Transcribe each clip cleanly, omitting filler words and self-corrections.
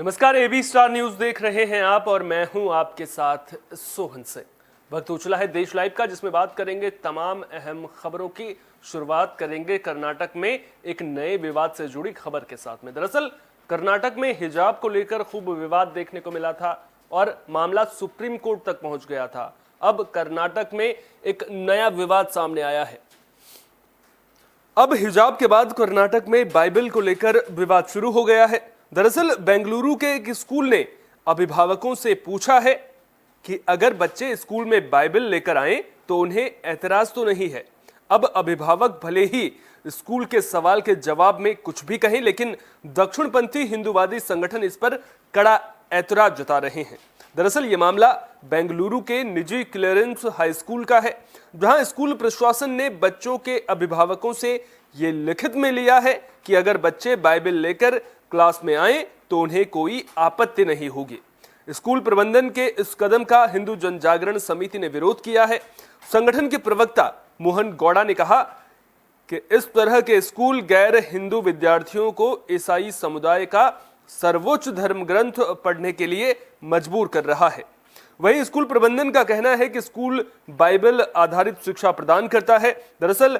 नमस्कार, AB star news देख रहे हैं आप और मैं हूं आपके साथ सोहन सिंह। वक्त हो चला है देश लाइव का, जिसमें बात करेंगे तमाम अहम खबरों की। शुरुआत करेंगे कर्नाटक में एक नए विवाद से जुड़ी खबर के साथ में। दरअसल कर्नाटक में हिजाब को लेकर खूब विवाद देखने को मिला था और मामला सुप्रीम कोर्ट तक पहुंच गया था। अब कर्नाटक में एक नया विवाद सामने आया है। अब हिजाब के बाद कर्नाटक में बाइबल को लेकर विवाद शुरू हो गया है। दरअसल बेंगलुरु के एक स्कूल ने अभिभावकों से पूछा है कि अगर बच्चे स्कूल में बाइबल लेकर आएं तो उन्हें ऐतराज तो नहीं है। अब अभिभावक भले ही स्कूल के सवाल के जवाब में कुछ भी कहें, लेकिन दक्षिणपंथी हिंदूवादी संगठन इस पर कड़ा ऐतराज जता रहे हैं। दरअसल ये मामला बेंगलुरु के निजी क्लियरेंस हाई स्कूल का है, जहां स्कूल प्रशासन ने बच्चों के अभिभावकों से ये लिखित में लिया है कि अगर बच्चे बाइबल लेकर क्लास में आए तो उन्हें कोई आपत्ति नहीं होगी। स्कूल प्रबंधन के इस कदम का हिंदू जनजागरण समिति ने विरोध किया है। संगठन के प्रवक्ता मोहन गौड़ा ने कहा कि इस तरह के स्कूल गैर हिंदू विद्यार्थियों को ईसाई समुदाय का सर्वोच्च धर्म ग्रंथ पढ़ने के लिए मजबूर कर रहा है। वहीं स्कूल प्रबंधन का कहना है कि स्कूल बाइबल आधारित शिक्षा प्रदान करता है। दरअसल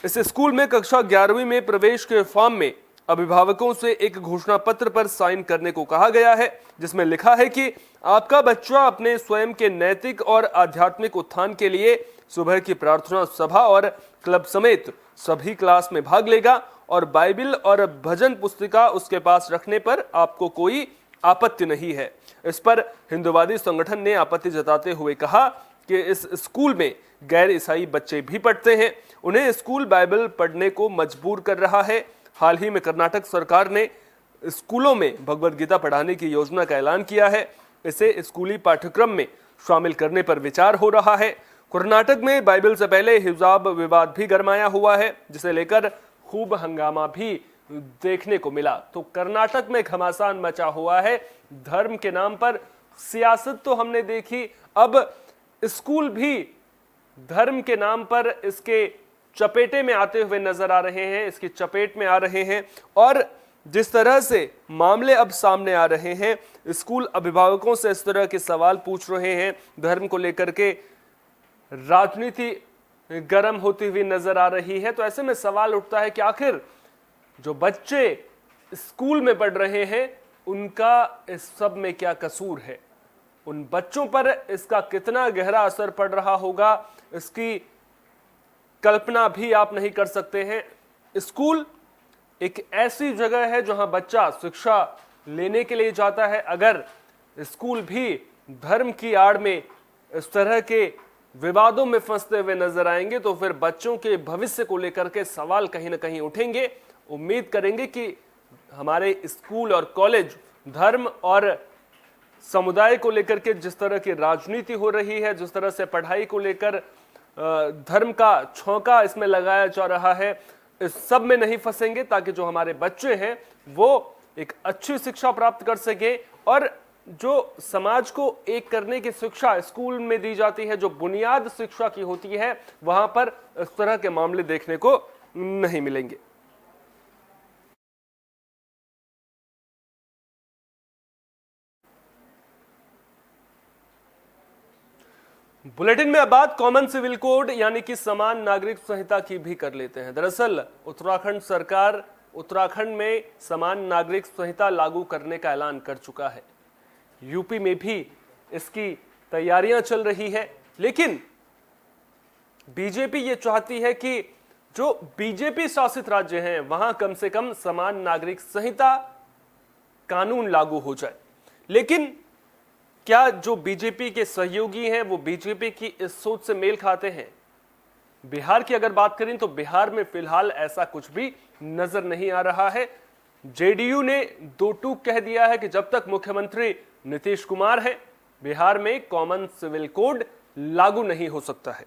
इस स्कूल में कक्षा 11वीं में प्रवेश के फॉर्म में अभिभावकों से एक घोषणा पत्र पर साइन करने को कहा गया है, जिसमें लिखा है कि आपका बच्चा अपने स्वयं के नैतिक और आध्यात्मिक उत्थान के लिए सुबह की प्रार्थना सभा और क्लब समेत सभी क्लास में भाग लेगा और बाइबल और भजन पुस्तिका उसके पास रखने पर आपको कोई आपत्ति नहीं है। इस पर हिंदूवादी संगठन ने आपत्ति जताते हुए कहा कि इस स्कूल में गैर ईसाई बच्चे भी पढ़ते हैं, उन्हें स्कूल बाइबल पढ़ने को मजबूर कर रहा है। हाल ही में कर्नाटक सरकार ने स्कूलों में भगवद गीता पढ़ाने की योजना का ऐलान किया है। इसे स्कूली पाठ्यक्रम में शामिल करने पर विचार हो रहा है। कर्नाटक में बाइबल से पहले हिजाब विवाद भी गरमाया हुआ है, जिसे लेकर खूब हंगामा भी देखने को मिला। तो कर्नाटक में घमासान मचा हुआ है। धर्म के नाम पर सियासत तो हमने देखी, अब स्कूल भी धर्म के नाम पर इसके चपेटे में आते हुए नजर आ रहे हैं, इसकी चपेट में आ रहे हैं। और जिस तरह से मामले अब सामने आ रहे हैं, स्कूल अभिभावकों से इस तरह के सवाल पूछ रहे हैं, धर्म को लेकर के राजनीति गर्म होती हुई नजर आ रही है। तो ऐसे में सवाल उठता है कि आखिर जो बच्चे स्कूल में पढ़ रहे हैं उनका इस सब में क्या कसूर है, उन बच्चों पर इसका कितना गहरा असर पड़ रहा होगा, इसकी कल्पना भी आप नहीं कर सकते हैं। स्कूल एक ऐसी जगह है जहां बच्चा शिक्षा लेने के लिए जाता है। अगर स्कूल भी धर्म की आड़ में इस तरह के विवादों में फंसते हुए नजर आएंगे तो फिर बच्चों के भविष्य को लेकर के सवाल कहीं ना कहीं उठेंगे। उम्मीद करेंगे कि हमारे स्कूल और कॉलेज धर्म और समुदाय को लेकर के जिस तरह की राजनीति हो रही है, जिस तरह से पढ़ाई को लेकर धर्म का छौंका इसमें लगाया जा रहा है, इस सब में नहीं फंसेंगे, ताकि जो हमारे बच्चे हैं वो एक अच्छी शिक्षा प्राप्त कर सके। और जो समाज को एक करने की शिक्षा स्कूल में दी जाती है, जो बुनियाद शिक्षा की होती है, वहां पर इस तरह के मामले देखने को नहीं मिलेंगे। बुलेटिन में अब बात कॉमन सिविल कोड यानी कि समान नागरिक संहिता की भी कर लेते हैं। दरअसल उत्तराखंड सरकार उत्तराखंड में समान नागरिक संहिता लागू करने का ऐलान कर चुका है। यूपी में भी इसकी तैयारियां चल रही है, लेकिन बीजेपी ये चाहती है कि जो बीजेपी शासित राज्य हैं वहां कम से कम समान नागरिक संहिता कानून लागू हो जाए। लेकिन क्या जो बीजेपी के सहयोगी हैं वो बीजेपी की इस सोच से मेल खाते हैं? बिहार की अगर बात करें तो बिहार में फिलहाल ऐसा कुछ भी नजर नहीं आ रहा है। जेडीयू ने दो टूक कह दिया है कि जब तक मुख्यमंत्री नीतीश कुमार हैं, बिहार में कॉमन सिविल कोड लागू नहीं हो सकता है।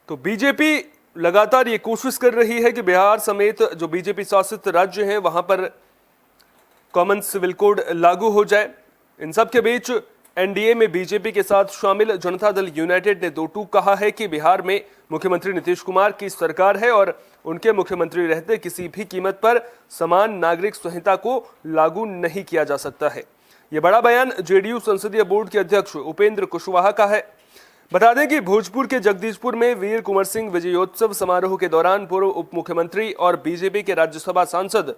तो बीजेपी लगातार ये कोशिश कर रही है कि बिहार समेत जो बीजेपी शासित राज्य हैं वहां पर कॉमन सिविल कोड लागू हो जाए। इन सब के बीच एनडीए में बीजेपी के साथ शामिल जनता दल यूनाइटेड ने दो टूक कहा है कि बिहार में मुख्यमंत्री नीतीश कुमार की सरकार है और उनके मुख्यमंत्री रहते किसी भी कीमत पर समान नागरिक संहिता को लागू नहीं किया जा सकता है। यह बड़ा बयान जेडीयू संसदीय बोर्ड के अध्यक्ष उपेंद्र कुशवाहा का है। बता दें कि भोजपुर के जगदीशपुर में वीर कुंवर सिंह विजयोत्सव समारोह के दौरान पूर्व उप मुख्यमंत्री और बीजेपी के राज्यसभा सांसद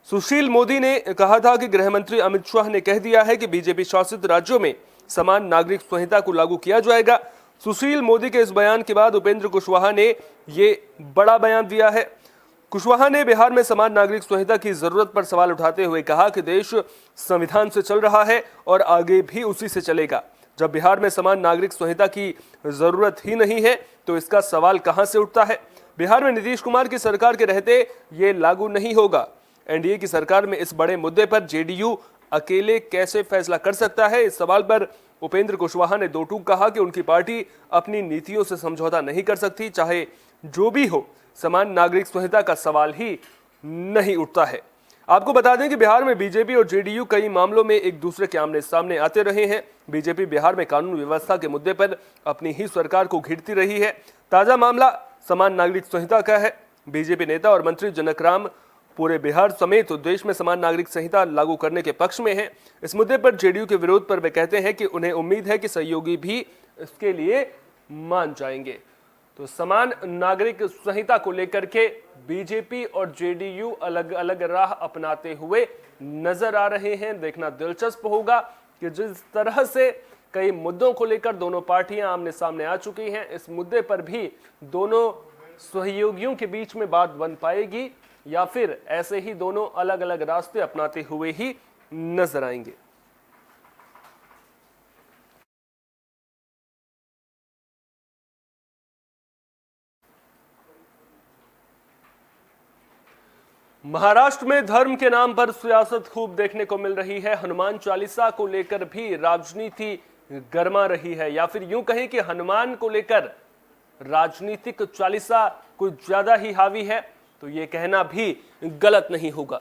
सुशील मोदी ने कहा था कि गृह मंत्री अमित शाह ने कह दिया है कि बीजेपी शासित राज्यों में समान नागरिक संहिता को लागू किया जाएगा। सुशील मोदी के इस बयान के बाद उपेंद्र कुशवाहा ने ये बड़ा बयान दिया है। कुशवाहा ने बिहार में समान नागरिक संहिता की जरूरत पर सवाल उठाते हुए कहा कि देश संविधान से चल रहा है और आगे भी उसी से चलेगा। जब बिहार में समान नागरिक संहिता की जरूरत ही नहीं है तो इसका सवाल कहां से उठता है। बिहार में नीतीश कुमार की सरकार के रहते ये लागू नहीं होगा। एनडीए की सरकार में इस बड़े मुद्दे पर जेडीयू अकेले कैसे फैसला कर सकता है, इस सवाल पर उपेंद्र कुशवाहा ने दो टूक कहा कि उनकी पार्टी अपनी नीतियों से समझौता नहीं कर सकती, चाहे जो भी हो। समान नागरिक संहिता का सवाल ही नहीं उठता है। आपको बता दें कि बिहार में बीजेपी और जेडीयू कई मामलों में एक दूसरे के आमने सामने आते रहे हैं। बीजेपी बिहार में कानून व्यवस्था के मुद्दे पर अपनी ही सरकार को घेरती रही है। ताजा मामला समान नागरिक संहिता का है। बीजेपी नेता और मंत्री जनक राम पूरे बिहार समेत देश में समान नागरिक संहिता लागू करने के पक्ष में हैं। इस मुद्दे पर जेडीयू के विरोध पर वे कहते हैं कि उन्हें उम्मीद है कि सहयोगी भी इसके लिए मान जाएंगे। तो समान नागरिक संहिता को लेकर के बीजेपी और जेडीयू अलग अलग राह अपनाते हुए नजर आ रहे हैं। देखना दिलचस्प होगा कि जिस तरह से कई मुद्दों को लेकर दोनों पार्टियां आमने सामने आ चुकी हैं, इस मुद्दे पर भी दोनों सहयोगियों के बीच में बात बन पाएगी या फिर ऐसे ही दोनों अलग अलग रास्ते अपनाते हुए ही नजर आएंगे। महाराष्ट्र में धर्म के नाम पर सियासत खूब देखने को मिल रही है। हनुमान चालीसा को लेकर भी राजनीति गर्मा रही है, या फिर यूं कहें कि हनुमान को लेकर राजनीतिक चालीसा कुछ ज्यादा ही हावी है, तो ये कहना भी गलत नहीं होगा।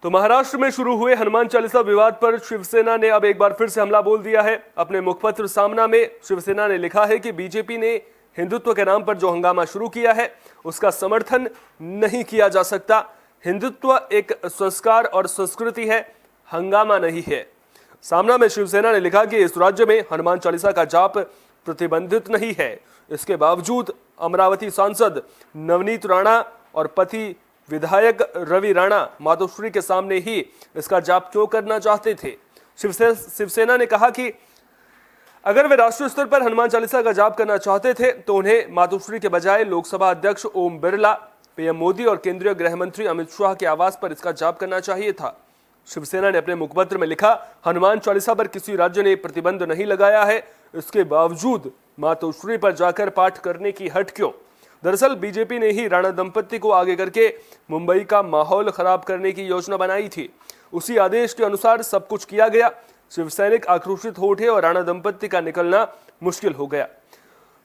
तो महाराष्ट्र में शुरू हुए हनुमान चालीसा विवाद पर शिवसेना ने अब एक बार फिर से हमला बोल दिया है। अपने मुखपत्र सामना में शिवसेना ने लिखा है कि बीजेपी ने हिंदुत्व के नाम पर जो हंगामा शुरू किया है उसका समर्थन नहीं किया जा सकता। हिंदुत्व एक संस्कार और संस्कृति है, हंगामा नहीं है। सामना में शिवसेना ने लिखा कि इस राज्य में हनुमान चालीसा का जाप प्रतिबंधित नहीं है। इसके बावजूद अमरावती सांसद नवनीत राणा और पति विधायक रवि राणा मातोश्री के सामने ही इसका जाप क्यों करना चाहते थे। शिवसेना ने कहा कि अगर वे राष्ट्रीय स्तर पर हनुमान चालीसा का जाप करना चाहते थे तो उन्हें मातोश्री के बजाय लोकसभा अध्यक्ष ओम बिरला, पीएम मोदी और केंद्रीय गृह मंत्री अमित शाह के आवास पर इसका जाप करना चाहिए था। शिवसेना ने अपने मुखपत्र में लिखा, हनुमान चालीसा पर किसी राज्य ने प्रतिबंध नहीं लगाया है, इसके बावजूद मातोश्री पर जाकर पाठ करने की हट क्यों। दरअसल बीजेपी ने ही राणा दंपत्ति को आगे करके मुंबई का माहौल खराब करने की योजना बनाई थी। उसी आदेश के अनुसार सब कुछ किया गया। शिवसैनिक आक्रोशित हो उठे और राणा दंपत्ति का निकलना मुश्किल हो गया।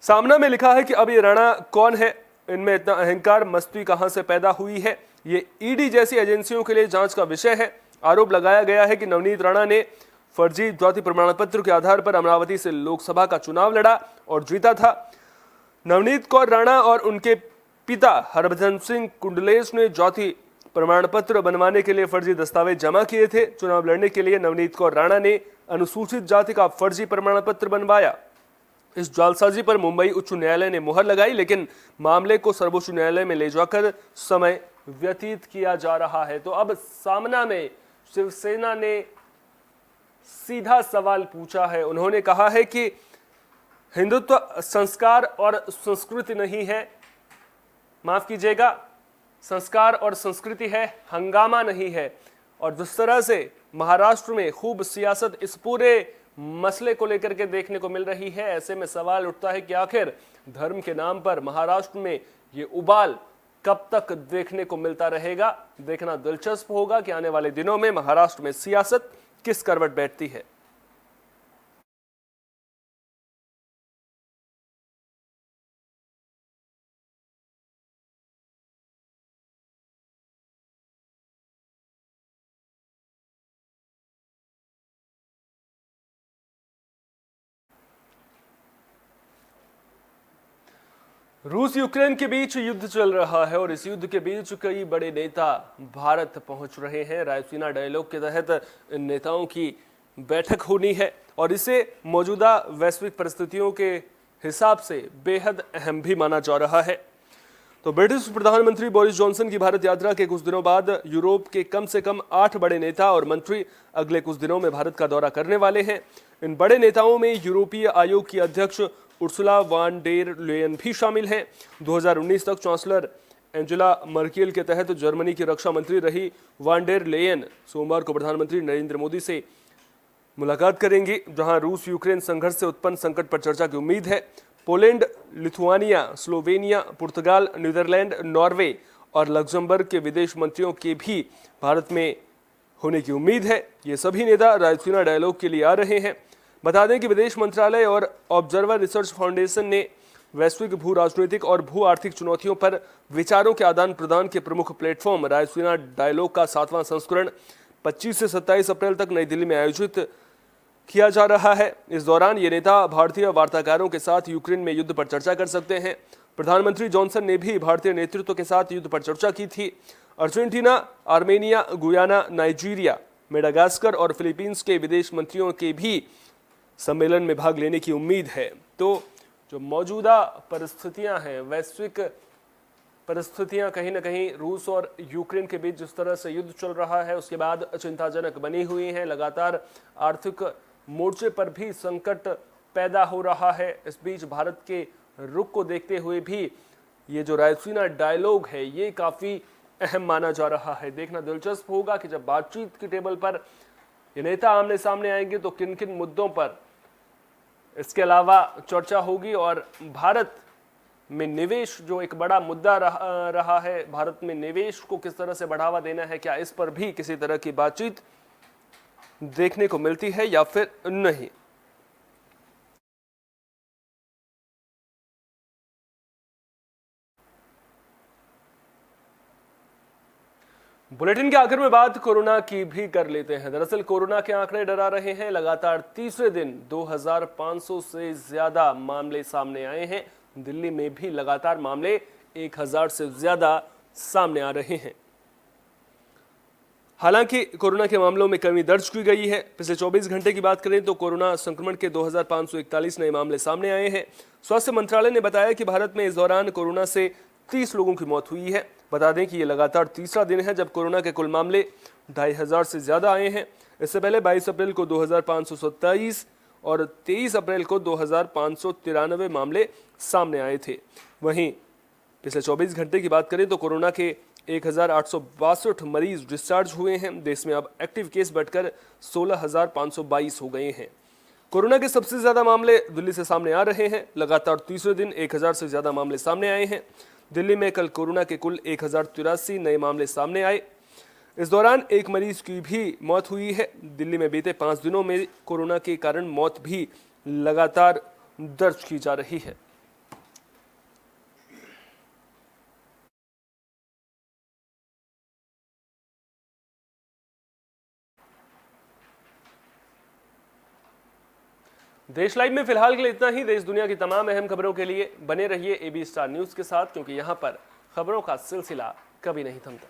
सामना में लिखा है कि अब ये राणा कौन है, इनमें इतना अहंकार मस्ती कहां से पैदा हुई है, ये ईडी जैसी एजेंसियों के लिए जांच का विषय है। आरोप लगाया गया है कि नवनीत राणा ने फर्जी जाति प्रमाण पत्र के आधार पर अमरावती से लोकसभा का चुनाव लड़ा और जीता था। नवनीत कौर राणा और उनके पिता हरभजन सिंह कुंडलेश ने जाति प्रमाण पत्र बनवाने के लिए फर्जी दस्तावेज जमा किए थे। चुनाव लड़ने के लिए नवनीत कौर राणा ने अनुसूचित जाति का फर्जी प्रमाण पत्र बनवाया। इस जालसाजी पर मुंबई उच्च न्यायालय ने मुहर लगाई, लेकिन मामले को सर्वोच्च न्यायालय में ले जाकर समय व्यतीत किया जा रहा है। तो अब सामना में शिवसेना ने सीधा सवाल पूछा है। उन्होंने कहा है कि हिंदुत्व संस्कार और संस्कृति नहीं है, माफ कीजिएगा, संस्कार और संस्कृति है, हंगामा नहीं है। और जिस तरह से महाराष्ट्र में खूब सियासत इस पूरे मसले को लेकर के देखने को मिल रही है, ऐसे में सवाल उठता है कि आखिर धर्म के नाम पर महाराष्ट्र में ये उबाल कब तक देखने को मिलता रहेगा। देखना दिलचस्प होगा कि आने वाले दिनों में महाराष्ट्र में सियासत किस करवट बैठती है। रूस यूक्रेन के बीच युद्ध चल रहा है और इस युद्ध के बीच कई बड़े नेता भारत पहुंच रहे हैं। रायसीना डायलॉग के तहत इन नेताओं की बैठक होनी है और इसे मौजूदा वैश्विक परिस्थितियों के हिसाब से बेहद अहम भी माना जा रहा है। तो ब्रिटिश प्रधानमंत्री बोरिस जॉनसन की भारत यात्रा के कुछ दिनों बाद यूरोप के कम से कम 8 बड़े नेता और मंत्री अगले कुछ दिनों में भारत का दौरा करने वाले हैं। इन बड़े नेताओं में यूरोपीय आयोग की अध्यक्ष उर्सुला वान डेर लेयन भी शामिल हैं। 2019 तक चांसलर एंजेला मर्केल के तहत जर्मनी की रक्षा मंत्री रही वान डेर लेयन सोमवार को प्रधानमंत्री नरेंद्र मोदी से मुलाकात करेंगी, जहां रूस यूक्रेन संघर्ष से उत्पन्न संकट पर चर्चा की उम्मीद है। पोलैंड, लिथुआनिया, स्लोवेनिया, पुर्तगाल, नीदरलैंड, नॉर्वे और लग्जमबर्ग के विदेश मंत्रियों के भी भारत में होने की उम्मीद है। ये सभी नेता रायसीना डायलॉग के लिए आ रहे हैं। बता दें कि विदेश मंत्रालय और ऑब्जर्वर रिसर्च फाउंडेशन ने वैश्विक भू राजनीतिक और भू आर्थिक चुनौतियों पर विचारों के आदान प्रदान के प्रमुख प्लेटफॉर्म रायसीना डायलॉग का 7वां संस्करण 25 से 27 अप्रैल तक नई दिल्ली में आयोजित किया जा रहा है। इस दौरान ये नेता भारतीय वार्ताकारों के साथ यूक्रेन में युद्ध पर चर्चा कर सकते हैं। प्रधानमंत्री जॉनसन ने भी भारतीय नेतृत्व के साथ युद्ध पर चर्चा की थी। Argentina, Armenia, Guyana, Nigeria, Madagascar और फिलीपींस के विदेश मंत्रियों के भी सम्मेलन में भाग लेने की उम्मीद है। तो जो मौजूदा परिस्थितियां हैं, वैश्विक परिस्थितियां कहीं ना कहीं रूस और यूक्रेन के बीच जिस तरह से युद्ध चल रहा है उसके बाद चिंताजनक बनी हुई हैं। लगातार आर्थिक मोर्चे पर भी संकट पैदा हो रहा है। इस बीच भारत के रुख को देखते हुए भी ये जो रायसीना डायलॉग है ये काफ़ी अहम माना जा रहा है। देखना दिलचस्प होगा कि जब बातचीत की टेबल पर ये नेता आमने सामने आएंगे तो किन किन मुद्दों पर इसके अलावा चर्चा होगी और भारत में निवेश जो एक बड़ा मुद्दा रहा है, भारत में निवेश को किस तरह से बढ़ावा देना है, क्या इस पर भी किसी तरह की बातचीत देखने को मिलती है या फिर नहीं। बुलेटिन के आखिर में बात कोरोना की भी कर लेते हैं। दरअसल कोरोना के आंकड़े डरा रहे हैं। लगातार तीसरे दिन 2500 से ज्यादा मामले सामने आए हैं। दिल्ली में भी लगातार मामले 1000 से ज्यादा सामने आ रहे हैं। हालांकि कोरोना के मामलों में कमी दर्ज की गई है। पिछले 24 घंटे की बात करें तो कोरोना संक्रमण के 2541 नए मामले सामने आए हैं। स्वास्थ्य मंत्रालय ने बताया कि भारत में इस दौरान कोरोना से 30 लोगों की मौत हुई है। बता दें कि ये लगातार तीसरा दिन है जब कोरोना के कुल मामले 2500 से ज्यादा आए हैं। इससे पहले 22 अप्रैल को 2527 और 23 अप्रैल को 2593 मामले सामने आए थे। वहीं पिछले 24 घंटे की बात करें तो कोरोना के 1862 मरीज डिस्चार्ज हुए हैं। देश में अब एक्टिव केस बढ़कर 16522 हो गए हैं। कोरोना के सबसे ज्यादा मामले दिल्ली से सामने आ रहे हैं। लगातार तीसरे दिन 1000 से ज्यादा मामले सामने आए हैं। दिल्ली में कल कोरोना के कुल 1083 नए मामले सामने आए। इस दौरान एक मरीज की भी मौत हुई है। दिल्ली में बीते 5 दिनों में कोरोना के कारण मौत भी लगातार दर्ज की जा रही है। देश लाइव में फिलहाल के लिए इतना ही। देश दुनिया की तमाम अहम खबरों के लिए बने रहिए AB स्टार न्यूज के साथ, क्योंकि यहां पर खबरों का सिलसिला कभी नहीं थमता।